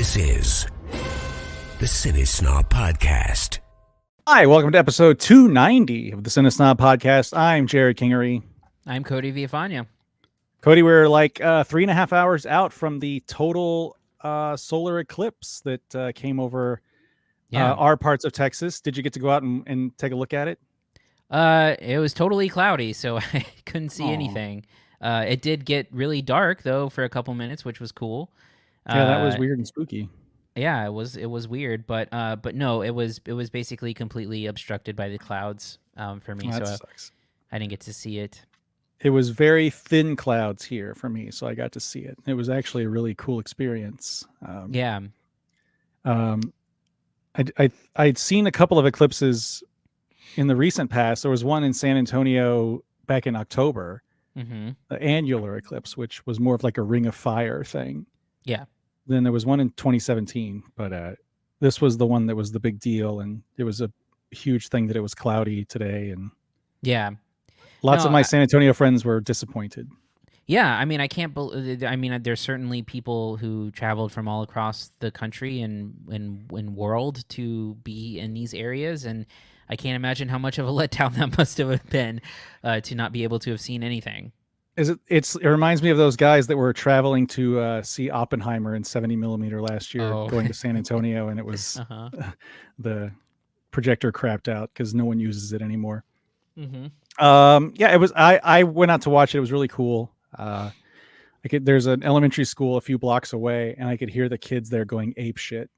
This is the CineSnob Podcast. Hi, welcome to episode 290 of the CineSnob Podcast. I'm Jerrod Kingery. I'm Cody Villafana. Cody, we're like 3.5 hours out from the total solar eclipse that came over our parts of Texas. Did you get to go out and take a look at it? It was totally cloudy, so I couldn't see anything. It did get really dark though for a couple minutes, which was cool. Yeah, that was weird and spooky. Yeah, it was weird, but no, it was basically completely obstructed by the clouds for me. That so sucks. I didn't get to see it. It was very thin clouds here for me, so I got to see it. It was actually a really cool experience. I'd seen a couple of eclipses in the recent past. There was one in San Antonio back in October, the annular eclipse, which was more of like a ring of fire thing. Yeah. Then there was one in 2017, but this was the one that was the big deal, and it was a huge thing that it was cloudy today, and lots of my San Antonio friends were disappointed. Yeah, I mean, I can't believe. I mean, there's certainly people who traveled from all across the country and world to be in these areas, and I can't imagine how much of a letdown that must have been to not be able to have seen anything. It reminds me of those guys that were traveling to see Oppenheimer in 70 millimeter last year, going to San Antonio, and it was the projector crapped out because no one uses it anymore. It was. I went out to watch it. It was really cool. There's an elementary school a few blocks away, and I could hear the kids there going ape shit.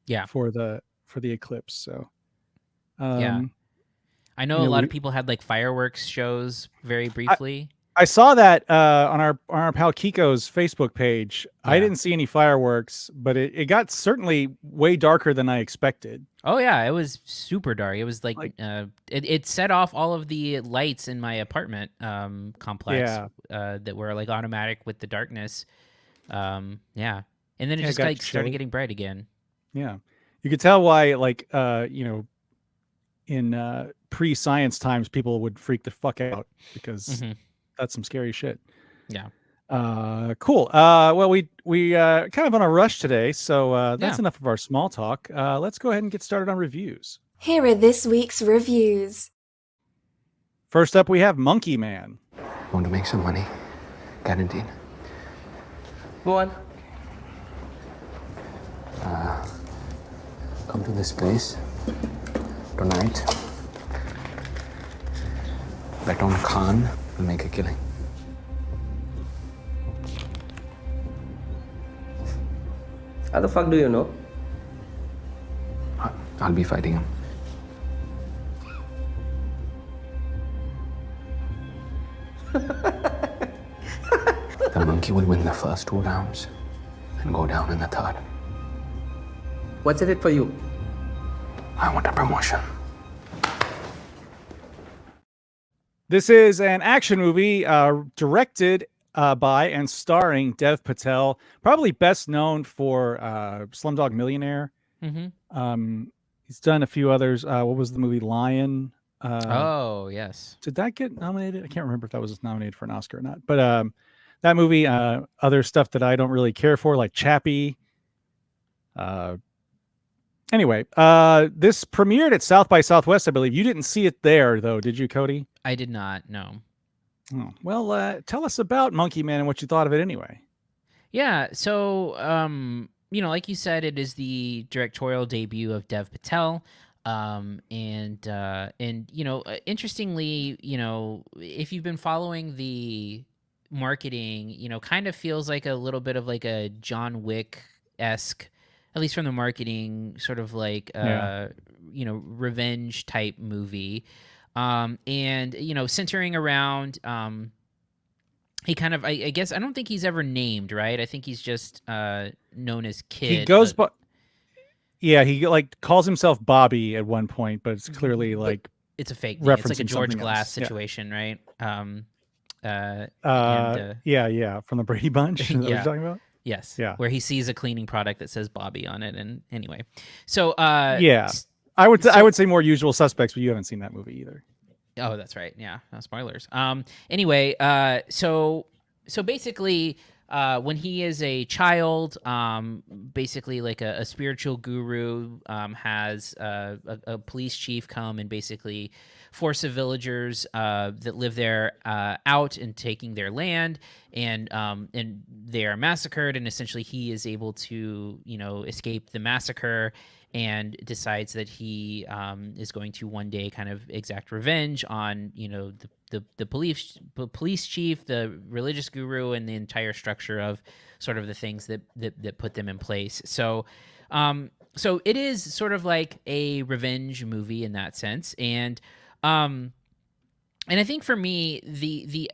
Yeah, for the eclipse. So, I know a lot of people had like fireworks shows very briefly. I saw that on our pal Kiko's Facebook page. Yeah. I didn't see any fireworks, but it got certainly way darker than I expected. Oh yeah, it was super dark. It was like it set off all of the lights in my apartment complex that were like automatic with the darkness. And then it just like started getting bright again. Yeah, you could tell why in pre-science times people would freak the fuck out because. That's some scary shit. Yeah. Cool. Well, we kind of on a rush today, so that's enough of our small talk. Let's go ahead and get started on reviews. Here are this week's reviews. First up, we have Monkey Man. Want to make some money? Guaranteed. Go on. Come to this place tonight. Bet on Khan. We'll make a killing. How the fuck do you know? I'll be fighting him. The monkey will win the first 2 rounds and go down in the third. What's in it for you? I want a promotion. This is an action movie directed by and starring Dev Patel, probably best known for Slumdog Millionaire. He's done a few others. What was the movie Lion? Oh, yes. Did that get nominated? I can't remember if that was nominated for an Oscar or not. But that movie, other stuff that I don't really care for, like Chappie. Anyway, this premiered at South by Southwest, I believe. You didn't see it there, though, did you, Cody? I did not, no. Oh, well, tell us about Monkey Man and what you thought of it anyway. Yeah, so, like you said, it is the directorial debut of Dev Patel. Interestingly, if you've been following the marketing, kind of feels like a little bit of like a John Wick-esque, at least from the marketing, sort of like, revenge type movie. Centering around, he kind of, I guess, I don't think he's ever named, right? I think he's just known as Kid. He goes, he like calls himself Bobby at one point, but it's clearly like it's a fake thing. It's like a George Glass situation, right? From the Brady Bunch. Is that what you're talking about? Yes. Yeah. Where he sees a cleaning product that says Bobby on it, and anyway, so I would say more Usual Suspects, but you haven't seen that movie either. Oh, that's right. Yeah, no spoilers. Anyway, so basically, when he is a child, basically like a spiritual guru has a police chief come and basically force the villagers that live there out and taking their land, and they are massacred, and essentially he is able to escape the massacre and decides that he is going to one day kind of exact revenge on the police chief, the religious guru, and the entire structure of sort of the things that put them in place. So it is sort of like a revenge movie in that sense, and I think for me the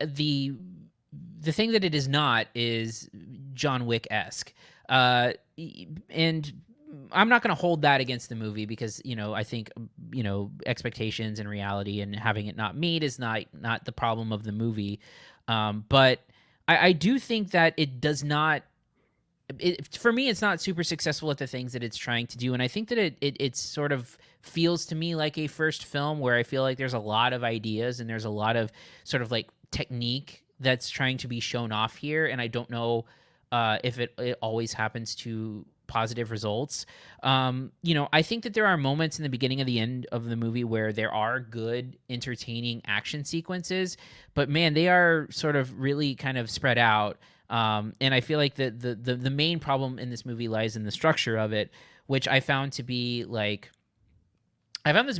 thing that it is not is John Wick-esque, and I'm not going to hold that against the movie because, I think, expectations and reality and having it not meet is not the problem of the movie. But I do think that it does not, for me, it's not super successful at the things that it's trying to do. And I think that it sort of feels to me like a first film where I feel like there's a lot of ideas and there's a lot of sort of like technique that's trying to be shown off here. And I don't know if it always happens to positive results. I think that there are moments in the beginning of the end of the movie where there are good, entertaining action sequences, but man, they are sort of really kind of spread out. And I feel like the main problem in this movie lies in the structure of it, which I found this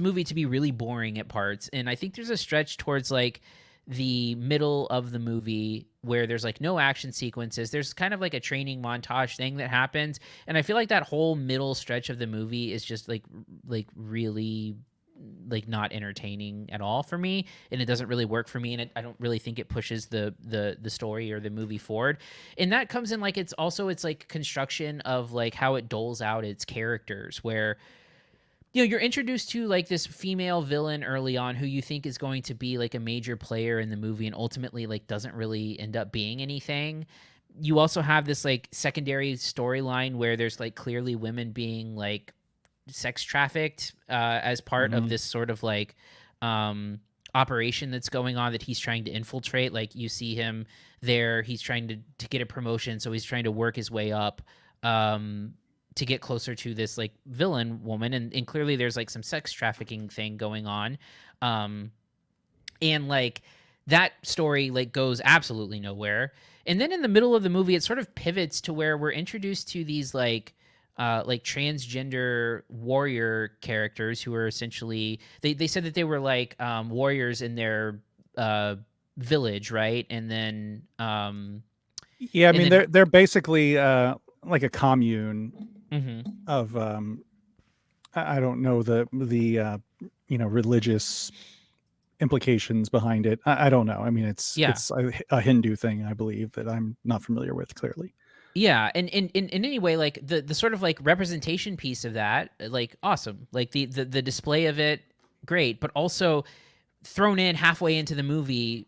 movie to be really boring at parts. And I think there's a stretch towards like the middle of the movie where there's like no action sequences. There's kind of like a training montage thing that happens, and I feel like that whole middle stretch of the movie is just like really like not entertaining at all for me, and it doesn't really work for me, and I don't really think it pushes the story or the movie forward. And that comes in like it's like construction of like how it doles out its characters, where you're introduced to like this female villain early on who you think is going to be like a major player in the movie and ultimately like doesn't really end up being anything. You also have this like secondary storyline where there's like clearly women being like sex trafficked as part of this sort of like operation that's going on that he's trying to infiltrate. Like you see him there, he's trying to get a promotion, so he's trying to work his way up to get closer to this like villain woman, and clearly there's like some sex trafficking thing going on, and like that story like goes absolutely nowhere. And then in the middle of the movie it sort of pivots to where we're introduced to these like transgender warrior characters who are essentially they said that they were like warriors in their village, right? And then they're basically like a commune of I don't know the religious implications behind it. I don't know. I mean, it's a Hindu thing, I believe, that I'm not familiar with clearly. Yeah, and in any way, like the sort of like representation piece of that, like awesome, like the display of it, great, but also thrown in halfway into the movie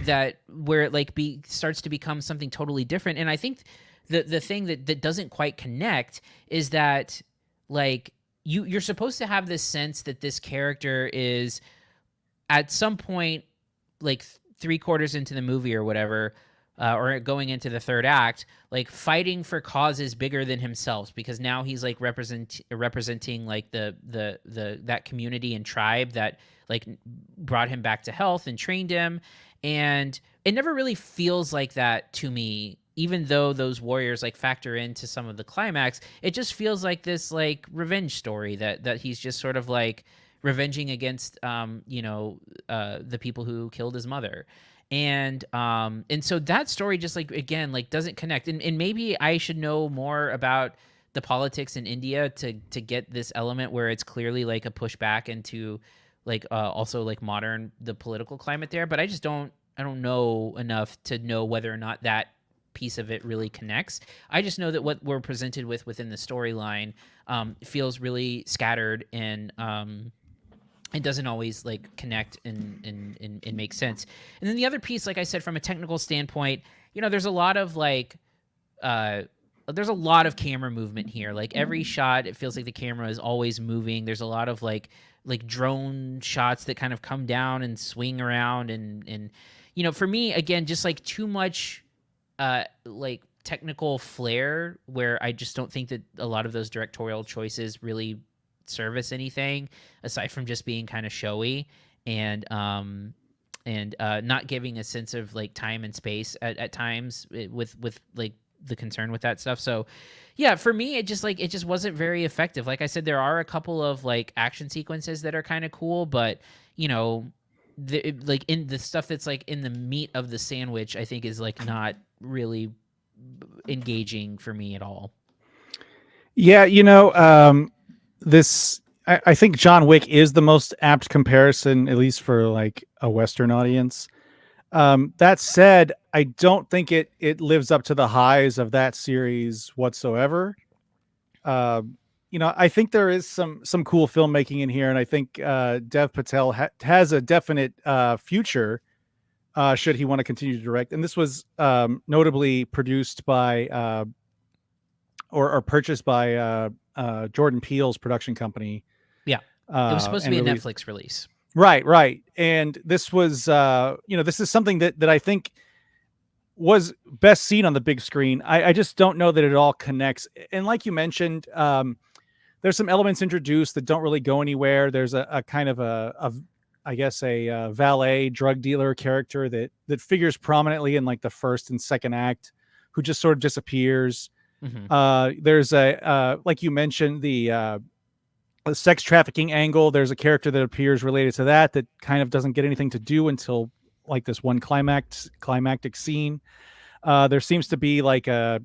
that where it like starts to become something totally different. And I think the thing that doesn't quite connect is that like you're supposed to have this sense that this character is at some point like 3/4 into the movie or whatever, or going into the third act, like fighting for causes bigger than himself, because now he's like representing like the that community and tribe that like brought him back to health and trained him. And it never really feels like that to me, even though those warriors like factor into some of the climax. It just feels like this like revenge story that he's just sort of like revenging against the people who killed his mother. And so that story just like, again, like doesn't connect. And maybe I should know more about the politics in India to get this element where it's clearly like a pushback into like also like the political climate there. But I don't know enough to know whether or not that piece of it really connects. I just know that what we're presented with within the storyline feels really scattered, and it doesn't always like connect and make sense. And then the other piece, like I said, from a technical standpoint, there's a lot of like there's a lot of camera movement here. Like every shot, it feels like the camera is always moving. There's a lot of like drone shots that kind of come down and swing around, and for me, again, just like too much like technical flair where I just don't think that a lot of those directorial choices really service anything aside from just being kind of showy and not giving a sense of like time and space at times with like the concern with that stuff. So yeah, for me, it just wasn't very effective. Like I said, there are a couple of like action sequences that are kind of cool, but you know, like in the stuff that's like in the meat of the sandwich, I think is like not really engaging for me at all. Yeah, you know, I think John Wick is the most apt comparison, at least for like a Western audience. That said, I don't think it lives up to the highs of that series whatsoever. You know, I think there is some cool filmmaking in here, and I think Dev Patel has a definite future should he want to continue to direct. And this was notably produced by or purchased by Jordan Peele's production company. Yeah, it was supposed to be a released. Netflix release. Right. And this was, you know, this is something that I think was best seen on the big screen. I just don't know that it all connects. And like you mentioned, there's some elements introduced that don't really go anywhere. There's a kind of I guess a valet drug dealer character that figures prominently in like the first and second act, who just sort of disappears. Mm-hmm. There's like you mentioned, the sex trafficking angle. There's a character that appears related to that kind of doesn't get anything to do until like this one climactic scene. There seems to be like a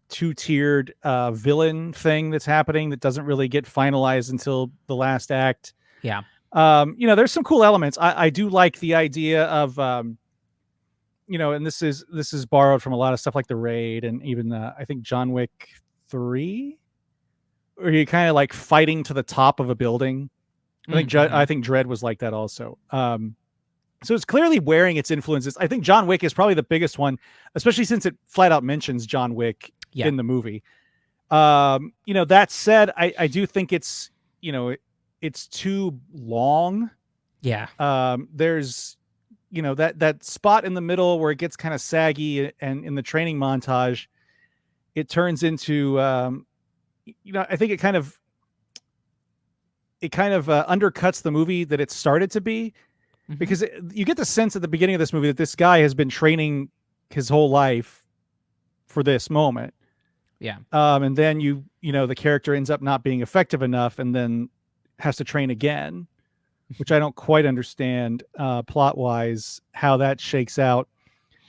two-tiered villain thing that's happening that doesn't really get finalized until the last act. Yeah. You know, there's some cool elements. I do like the idea of, you know, and this is borrowed from a lot of stuff like The Raid and even I think John Wick 3, where you're kind of like fighting to the top of a building. I think Dredd was like that also. So it's clearly wearing its influences. I think John Wick is probably the biggest one, especially since it flat out mentions John Wick in the movie. You know, that said, I do think it's, you know, it's too long. Yeah. There's, you know, that spot in the middle where it gets kind of saggy, and in the training montage, it turns into, you know, I think it kind of undercuts the movie that it started to be, because you get the sense at the beginning of this movie that this guy has been training his whole life for this moment. Yeah. And then you know, the character ends up not being effective enough and then has to train again, which I don't quite understand plot wise how that shakes out.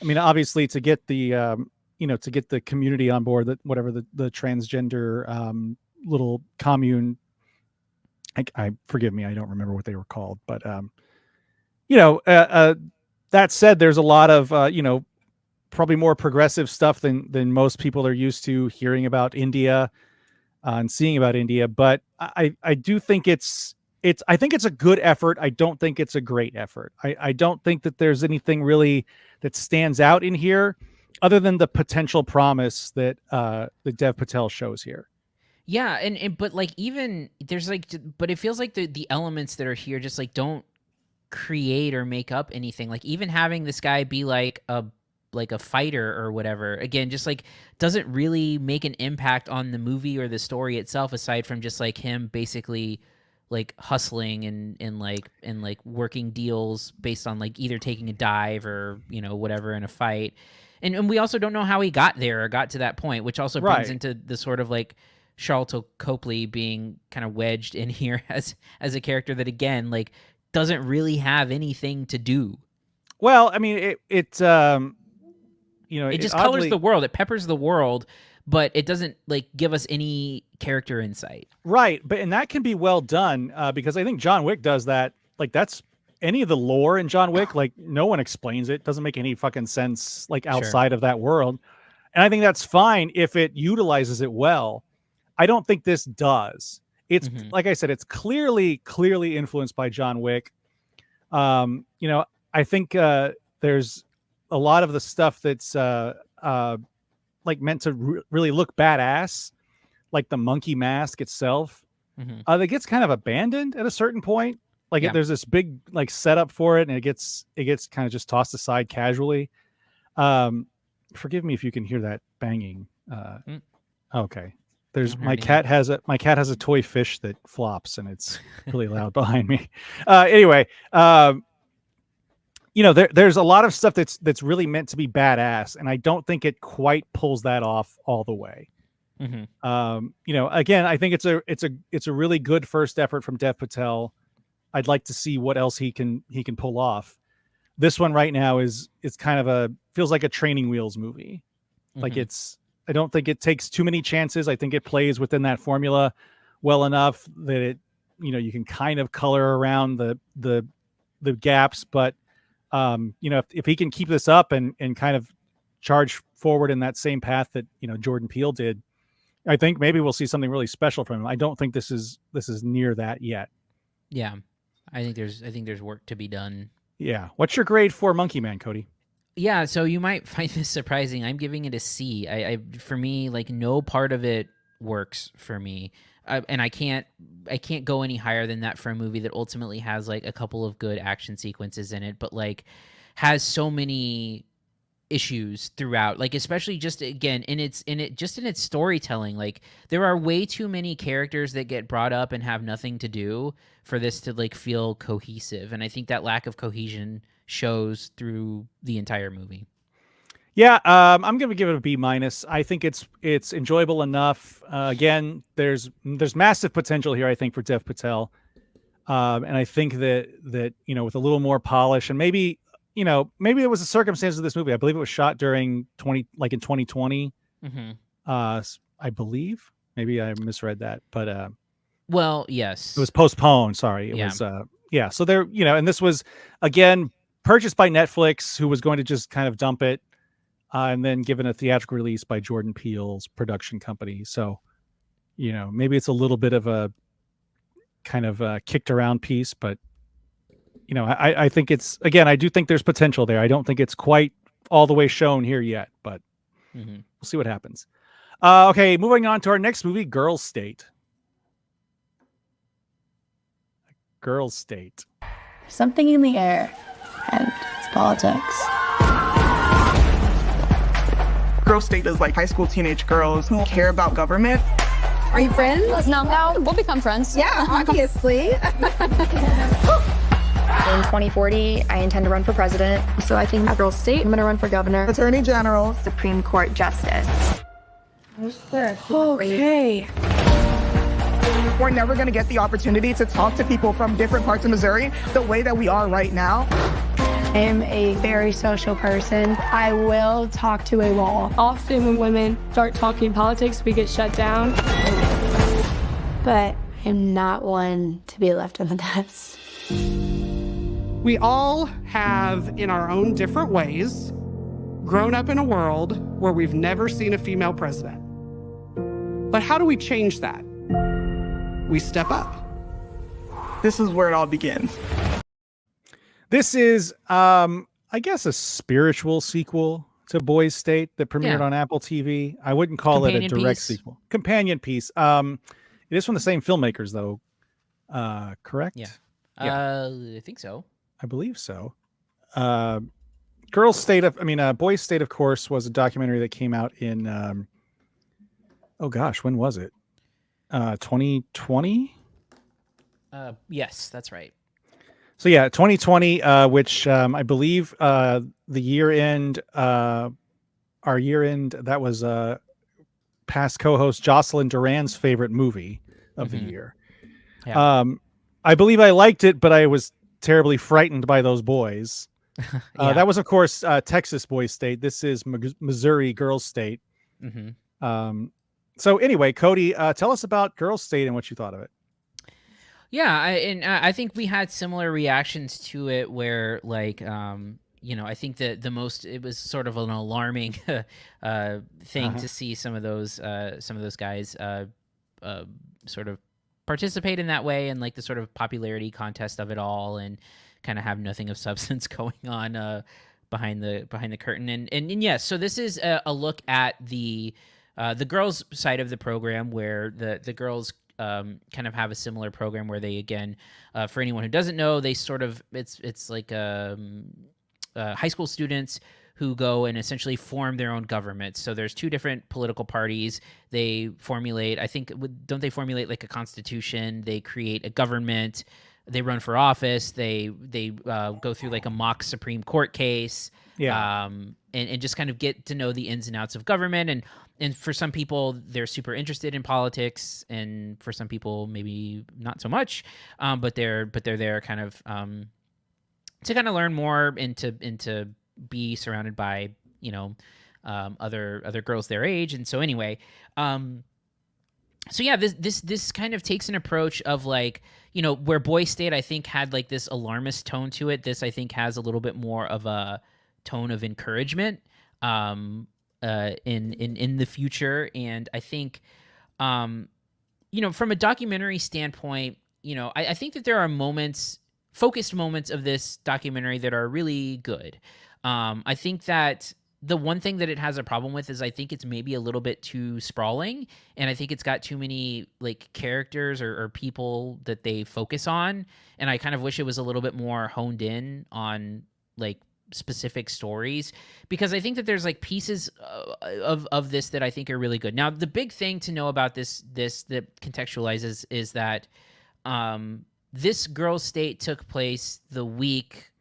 I mean, obviously to get the, you know, to get the community on board, that whatever the transgender little commune, I forgive me, I don't remember what they were called, but you know, that said, there's a lot of you know, probably more progressive stuff than most people are used to hearing about India and seeing about India. But I do think I think it's a good effort. I don't think it's a great effort. I don't think that there's anything really that stands out in here other than the potential promise that Dev Patel shows here. Yeah, and but like even there's like, but it feels like the elements that are here just like don't create or make up anything. Like even having this guy be like a fighter or whatever, again, just like doesn't really make an impact on the movie or the story itself, aside from just like him basically like hustling and like working deals based on like either taking a dive or, you know, whatever in a fight. And we also don't know how he got there or got to that point, which also brings into the sort of like Charlton Copley being kind of wedged in here as a character that, again, like doesn't really have anything to do. Well, I mean, it you know, it just colors the world, it peppers the world, but it doesn't like give us any character insight. Right, but and that can be well done because I think John Wick does that. Like that's any of the lore in John Wick, like no one explains it. Doesn't make any fucking sense like outside of that world. And I think that's fine if it utilizes it well. I don't think this does. It's like I said, it's clearly influenced by John Wick. You know, I think there's a lot of the stuff that's like meant to really look badass, like the monkey mask itself. That gets kind of abandoned at a certain point. Like there's this big like setup for it, and it gets kind of just tossed aside casually. forgive me if you can hear that banging. Okay. There's Don't hurt my anything. cat has a toy fish that flops, and it's really loud behind me. Anyway, there's a lot of stuff that's really meant to be badass, and I don't think it quite pulls that off all the way. Again, I think it's a really good first effort from Dev Patel. I'd like to see what else he can pull off. This one right now is kind of feels like a training wheels movie. Like I don't think it takes too many chances. I think it plays within that formula well enough that it, you can kind of color around the gaps, but if he can keep this up and kind of charge forward in that same path that, Jordan Peele did, I think maybe we'll see something really special from him. I don't think this is near that yet. Yeah. I think there's work to be done. Yeah. What's your grade for Monkey Man, Cody? Yeah, so you might find this surprising. I'm giving it a C. For me, like, no part of it works for me, and I can't go any higher than that for a movie that ultimately has like a couple of good action sequences in it, but like has so many issues throughout. Like, especially just again in its storytelling. Like, there are way too many characters that get brought up and have nothing to do for this to like feel cohesive, and I think that lack of cohesion shows through the entire movie. Yeah, I'm gonna give it a B-. I think it's enjoyable enough. Again, there's massive potential here, I think, for Dev Patel, and I think that with a little more polish, and maybe it was the circumstances of this movie. I believe it was shot during in 2020. I believe, maybe I misread that, but well, yes, it was postponed. Sorry, it was So there, and this was again purchased by Netflix, who was going to just kind of dump it, and then given a theatrical release by Jordan Peele's production company. So, maybe it's a little bit of a kind of a kicked around piece, but I think I do think there's potential there. I don't think it's quite all the way shown here yet, but we'll see what happens. Okay, moving on to our next movie, Girls State. Girls State. Something in the air, and it's politics. Girls State is like high school teenage girls who care about government. Are you friends? No, we'll become friends. Yeah, obviously. In 2040, I intend to run for president. So I think at Girls State, I'm going to run for governor, attorney general, Supreme Court justice. Okay. We're never going to get the opportunity to talk to people from different parts of Missouri the way that we are right now. I am a very social person. I will talk to a wall. Often when women start talking politics, we get shut down. But I'm not one to be left in the dust. We all have, in our own different ways, grown up in a world where we've never seen a female president. But how do we change that? We step up. This is where it all begins. This is, I guess, a spiritual sequel to Boys State that premiered on Apple TV. I wouldn't call it a direct sequel. Companion piece. It is from the same filmmakers, though. Correct? Yeah. I think so. I believe so. Boys State, of course, was a documentary that came out in, when was it? 2020? Yes, that's right. So yeah, 2020, which I believe the year end, our year end, that was past co-host Jocelyn Duran's favorite movie of the year. Yeah. I believe I liked it, but I was terribly frightened by those boys. That was, of course, Texas Boys State. This is Missouri Girls State. So anyway, Cody, tell us about Girls State and what you thought of it. Yeah, I think we had similar reactions to it where, like, I think that it was sort of an alarming thing to see some of those guys sort of participate in that way, and like the sort of popularity contest of it all, and kind of have nothing of substance going on behind the curtain. And yes, so this is a look at the girls' side of the program, where the girls kind of have a similar program where they, again, for anyone who doesn't know, they sort of it's like high school students who go and essentially form their own government. So there's two different political parties. They formulate, I think, don't they formulate like a constitution? They create a government. They run for office. They go through like a mock Supreme Court case. Yeah. And just kind of get to know the ins and outs of government. And for some people, they're super interested in politics, and for some people, maybe not so much. But they're there kind of to kind of learn more and to be surrounded by, you know, other girls their age. And so anyway, so yeah, this kind of takes an approach of like, you know, where Boy State I think had like this alarmist tone to it. This I think has a little bit more of a tone of encouragement in the future. And I think, you know, from a documentary standpoint, you know, I think that there are focused moments of this documentary that are really good. I think that the one thing that it has a problem with is I think it's maybe a little bit too sprawling, and I think it's got too many like characters or people that they focus on, and I kind of wish it was a little bit more honed in on like specific stories, because I think that there's like pieces of this that I think are really good. Now, the big thing to know about this that contextualizes is that this girl's state took place the week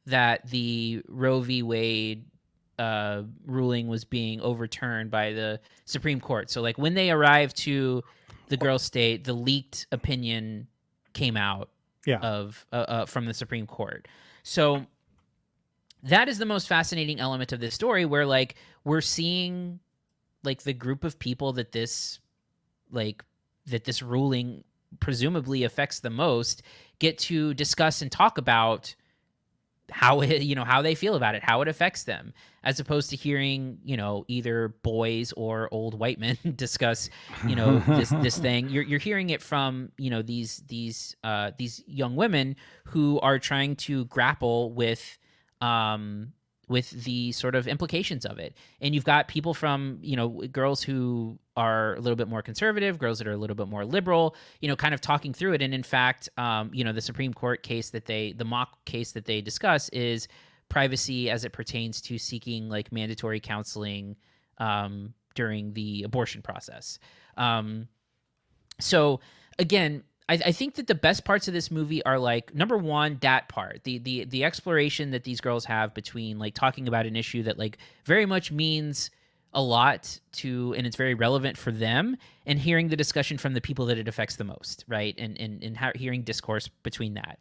that the Roe v. Wade ruling was being overturned by the Supreme Court. So like when they arrived to the girl's state, the leaked opinion came out from the Supreme Court. So that is the most fascinating element of this story, where like we're seeing like the group of people that this ruling presumably affects the most get to discuss and talk about how they feel about it, how it affects them, as opposed to hearing, you know, either boys or old white men discuss, you know, this thing. You're hearing it from, you know, these young women who are trying to grapple with the sort of implications of it. And you've got people from, you know, girls who are a little bit more conservative, girls that are a little bit more liberal, you know, kind of talking through it. And in fact, you know, the Supreme Court case the mock case that they discuss is privacy as it pertains to seeking like mandatory counseling during the abortion process. So again, I think that the best parts of this movie are like, number one, that part, the exploration that these girls have between like talking about an issue that like very much means a lot to, and it's very relevant for them, and hearing the discussion from the people that it affects the most, right? And hearing discourse between that.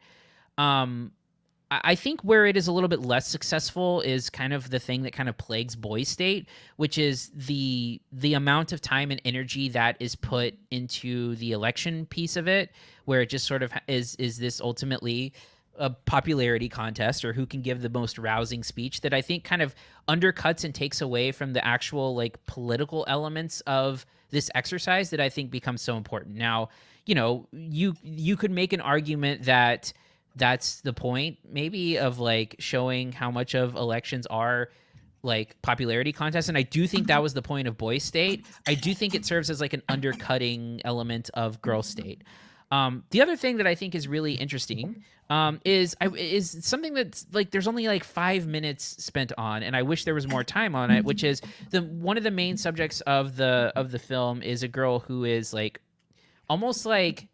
I think where it is a little bit less successful is kind of the thing that kind of plagues Boy State, which is the amount of time and energy that is put into the election piece of it, where it just sort of is this ultimately a popularity contest, or who can give the most rousing speech, that I think kind of undercuts and takes away from the actual like political elements of this exercise that I think becomes so important. Now, you know, you could make an argument that that's the point maybe of like showing how much of elections are like popularity contests. And I do think that was the point of Boy State. I do think it serves as like an undercutting element of Girl State. The other thing that I think is really interesting is something that's like there's only like 5 minutes spent on, and I wish there was more time on it, which is one of the main subjects of the film is a girl who is like almost like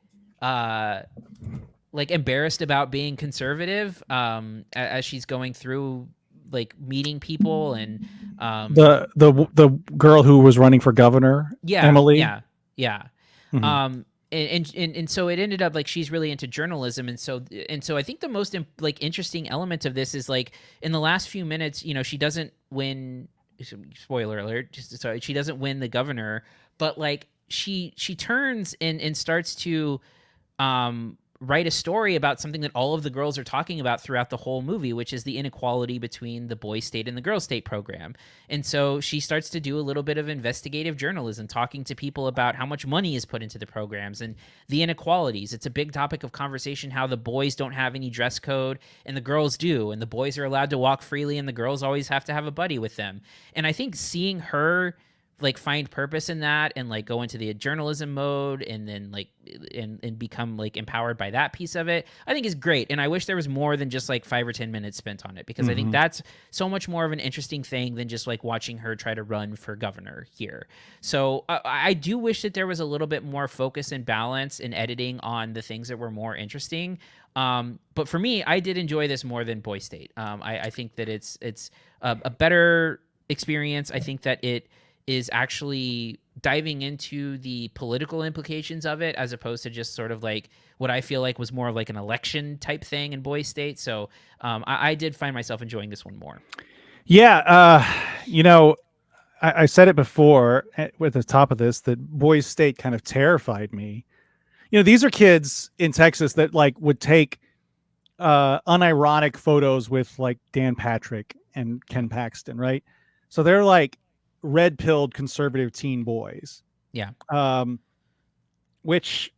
embarrassed about being conservative as she's going through like meeting people, and the girl who was running for governor, Emily. Mm-hmm. And so it ended up like she's really into journalism, and so I think the most like interesting element of this is like in the last few minutes, you know, she doesn't win. Spoiler alert! She doesn't win the governor, but like she turns and starts to write a story about something that all of the girls are talking about throughout the whole movie, which is the inequality between the Boy State and the Girl State program. And so she starts to do a little bit of investigative journalism, talking to people about how much money is put into the programs and the inequalities. It's a big topic of conversation, how the boys don't have any dress code and the girls do, and the boys are allowed to walk freely and the girls always have to have a buddy with them. And I think seeing her like find purpose in that and like go into the journalism mode and then like and become like empowered by that piece of it, I think is great. And I wish there was more than just like 5 or 10 minutes spent on it, because I think that's so much more of an interesting thing than just like watching her try to run for governor here. So I do wish that there was a little bit more focus and balance in editing on the things that were more interesting. But for me, I did enjoy this more than Boy State. I think that it's a better experience. I think that it is actually diving into the political implications of it, as opposed to just sort of like what I feel like was more of like an election type thing in Boy State. So I did find myself enjoying this one more. Yeah. I said it before at the top of this, that Boy State kind of terrified me. These are kids in Texas that like would take unironic photos with like Dan Patrick and Ken Paxton, right? So they're like red-pilled conservative teen boys. Yeah. Which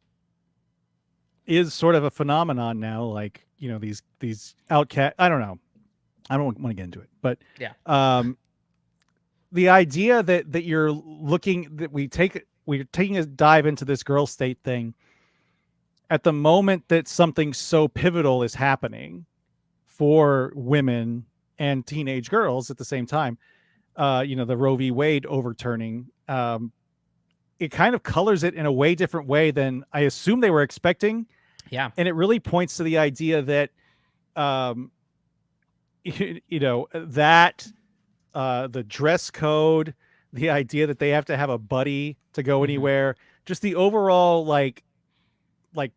is sort of a phenomenon now, like, these outcast, I don't know. I don't want to get into it, but yeah. The idea that we're taking a dive into this girl state thing at the moment that something so pivotal is happening for women and teenage girls at the same time. The Roe v. Wade overturning, it kind of colors it in a way different way than I assume they were expecting. Yeah. And it really points to the idea that, the dress code, the idea that they have to have a buddy to go anywhere, just the overall like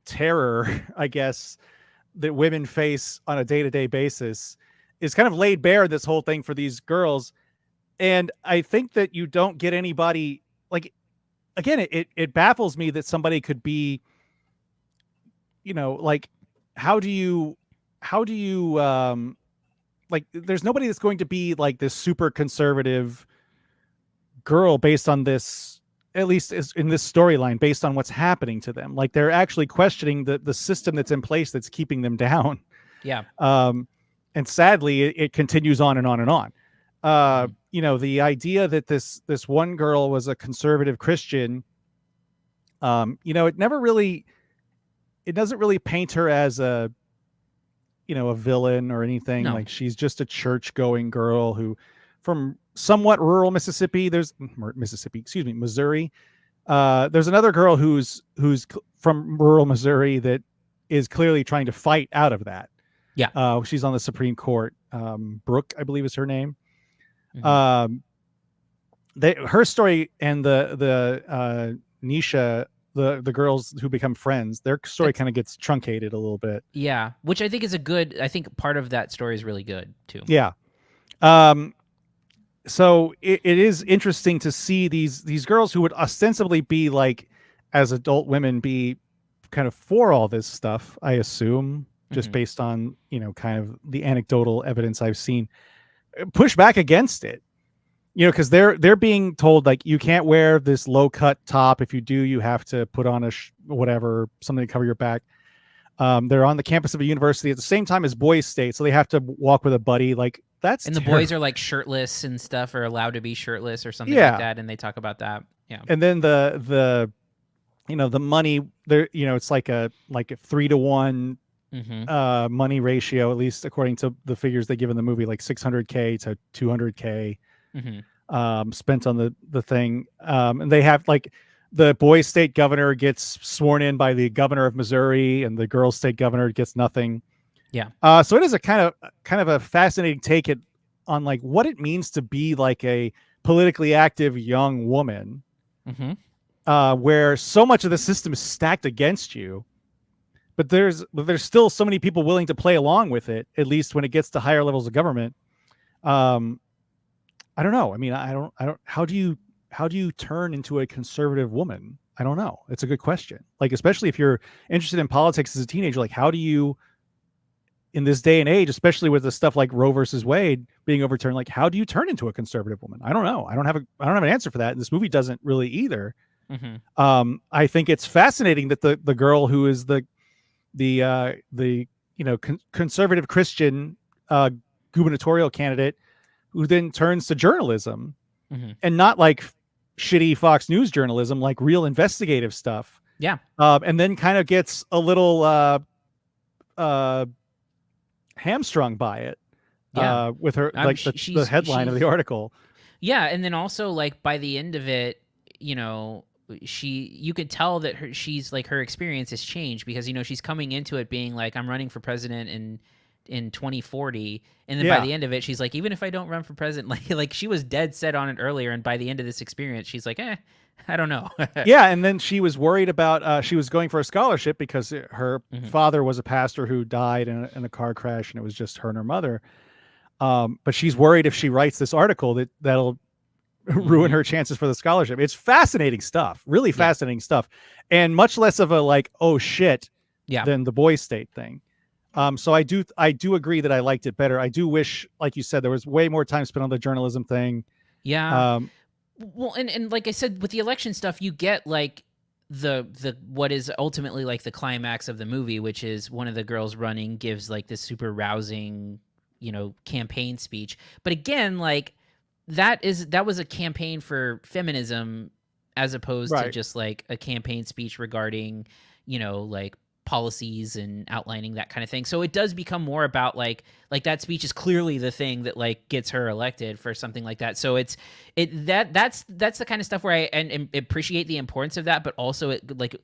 terror, I guess, that women face on a day-to-day basis is kind of laid bare in this whole thing for these girls. And I think that you don't get anybody, like, again, it baffles me that somebody could be, like, how do you like, there's nobody that's going to be like this super conservative girl based on this, at least in this storyline, based on what's happening to them. Like, they're actually questioning the system that's in place that's keeping them down. Yeah. And sadly, it continues on and on and on. The idea that this one girl was a conservative Christian, it doesn't really paint her as a villain or anything. No. Like, she's just a church going girl who, from somewhat rural Missouri. There's another girl who's from rural Missouri that is clearly trying to fight out of that. Yeah. She's on the Supreme Court. Brooke, I believe, is her name. Mm-hmm. Her story and the Nisha, the girls who become friends, their story kind of gets truncated a little bit. Yeah, which I think is I think part of that story is really good too. Yeah. So it is interesting to see these girls who would ostensibly be like, as adult women, be kind of for all this stuff, I assume, just based on, kind of the anecdotal evidence I've seen, push back against it. Because they're being told, like, you can't wear this low cut top. If you do, you have to put on something to cover your back. They're on the campus of a university at the same time as Boys State, so they have to walk with a buddy. Like, that's and the boys are like shirtless and stuff, or allowed to be shirtless or something like that, and they talk about that. Yeah. And then the money there, it's like a 3-to-1 money ratio, at least according to the figures they give in the movie, like $600K to $200K. Spent on the thing, and they have, like, the boys' state governor gets sworn in by the governor of Missouri, and the girls' state governor gets nothing. Yeah. So it is a kind of a fascinating take on like what it means to be like a politically active young woman, where so much of the system is stacked against you, but there's still so many people willing to play along with it, at least when it gets to higher levels of government. I don't know. I mean, I don't. How do you turn into a conservative woman? I don't know. It's a good question. Like, especially if you're interested in politics as a teenager, like, how do you, in this day and age, especially with the stuff like Roe versus Wade being overturned, like, how do you turn into a conservative woman? I don't know. I don't have an answer for that. And this movie doesn't really either. I think it's fascinating that the girl who is the conservative Christian gubernatorial candidate, who then turns to journalism, and not like shitty Fox News journalism, like real investigative stuff. Yeah. And then kind of gets a little hamstrung by it. Yeah. With her, like the headline of the article. Yeah. And then also, like, by the end of it, you know, you could tell that she's like, her experience has changed because, you know, she's coming into it being like, I'm running for president in 2040, and then by the end of it she's like, even if I don't run for president, like she was dead set on it earlier, and by the end of this experience she's like, I don't know. Yeah, and then she was worried about she was going for a scholarship because her father was a pastor who died in a car crash, and it was just her and her mother, but she's worried if she writes this article that'll ruin her chances for the scholarship. It's fascinating stuff, really fascinating stuff, and much less of a like, oh shit, than the Boys State thing. So I do agree that I liked it better. I do wish, like you said, there was way more time spent on the journalism thing. Yeah. Well, and like I said, with the election stuff, you get like the what is ultimately like the climax of the movie, which is one of the girls running gives like this super rousing, you know, campaign speech. But again, like that was a campaign for feminism as opposed to just like a campaign speech regarding, you know, like policies and outlining that kind of thing. So it does become more about like that speech is clearly the thing that like gets her elected for something like that. So that's the kind of stuff where I appreciate the importance of that, but also it like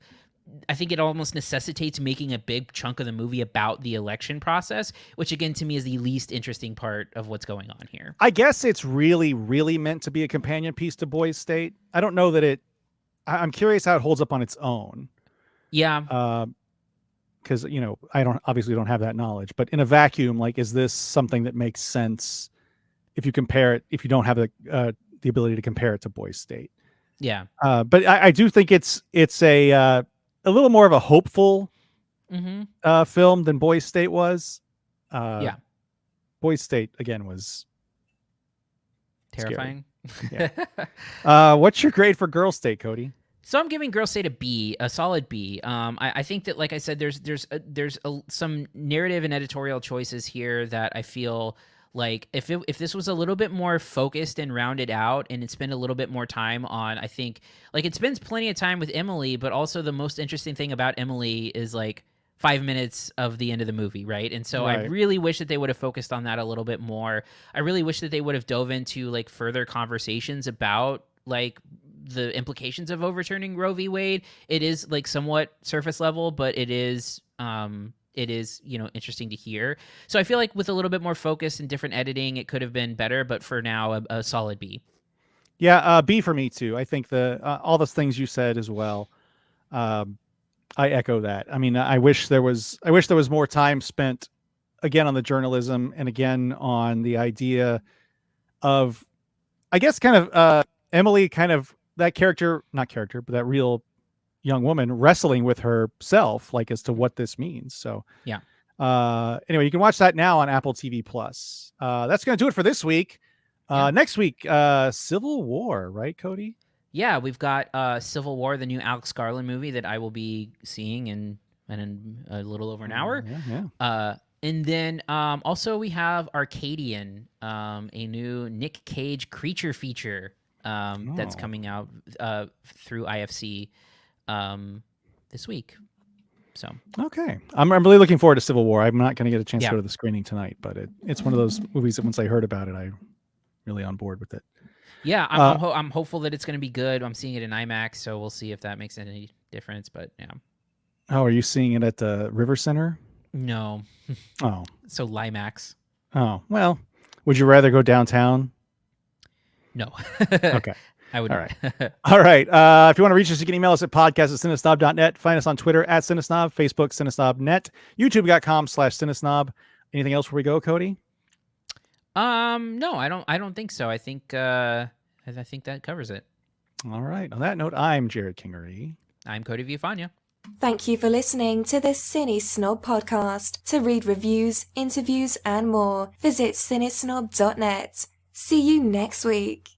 I think it almost necessitates making a big chunk of the movie about the election process, which again to me is the least interesting part of what's going on here. I guess it's really, really meant to be a companion piece to Boys State. I don't know that I'm curious how it holds up on its own. Yeah. Because, you know, I obviously don't have that knowledge, but in a vacuum, like, is this something that makes sense if you compare it, if you don't have the ability to compare it to Boys State? Yeah. But I do think it's a little more of a hopeful film than Boys State was. Boys State again was terrifying. What's your grade for Girl State, Cody? So I'm giving Girl State a B, a solid B. I think that, like I said, there's some narrative and editorial choices here that I feel like if this was a little bit more focused and rounded out, and it spent a little bit more time on, I think, like it spends plenty of time with Emily, but also the most interesting thing about Emily is like 5 minutes of the end of the movie, right? And so I really wish that they would have focused on that a little bit more. I really wish that they would have dove into like further conversations about like the implications of overturning Roe v. Wade. It is like somewhat surface level, but it is, you know, interesting to hear. So I feel like with a little bit more focus and different editing, it could have been better, but for now, a solid B. Yeah, B for me too. I think all those things you said as well. I echo that. I mean, I wish there was more time spent again on the journalism and again on the idea of, I guess, kind of Emily, kind of that not character, but that real young woman wrestling with herself, like as to what this means. So yeah. Anyway, you can watch that now on Apple TV Plus. That's going to do it for this week. Next week, Civil War, right, Cody? Yeah, we've got Civil War, the new Alex Garland movie that I will be seeing in a little over an hour. And then also we have Arcadian, a new Nick Cage creature feature that's coming out through IFC this week. So okay, I'm really looking forward to Civil War. I'm not going to get a chance to go to the screening tonight, but it's one of those movies that once I heard about it, I'm really on board with it. Yeah, I'm hopeful that it's going to be good. I'm seeing it in IMAX, so we'll see if that makes any difference. But yeah. Oh, are you seeing it at the River Center? No. Oh. So Limax. Oh, well, would you rather go downtown? No. Okay. I would. All right. All right. If you want to reach us, you can email us at podcast@cinesnob.net. Find us on Twitter @CineSnob, Facebook, CineSnobNet, YouTube.com/CineSnob. Anything else before we go, Cody? No, I don't think so. I think that covers it. All right. On that note, I'm Jerrod Kingery. I'm Cody Viafania. Thank you for listening to the CineSnob Podcast. To read reviews, interviews, and more, visit CineSnob.net. See you next week.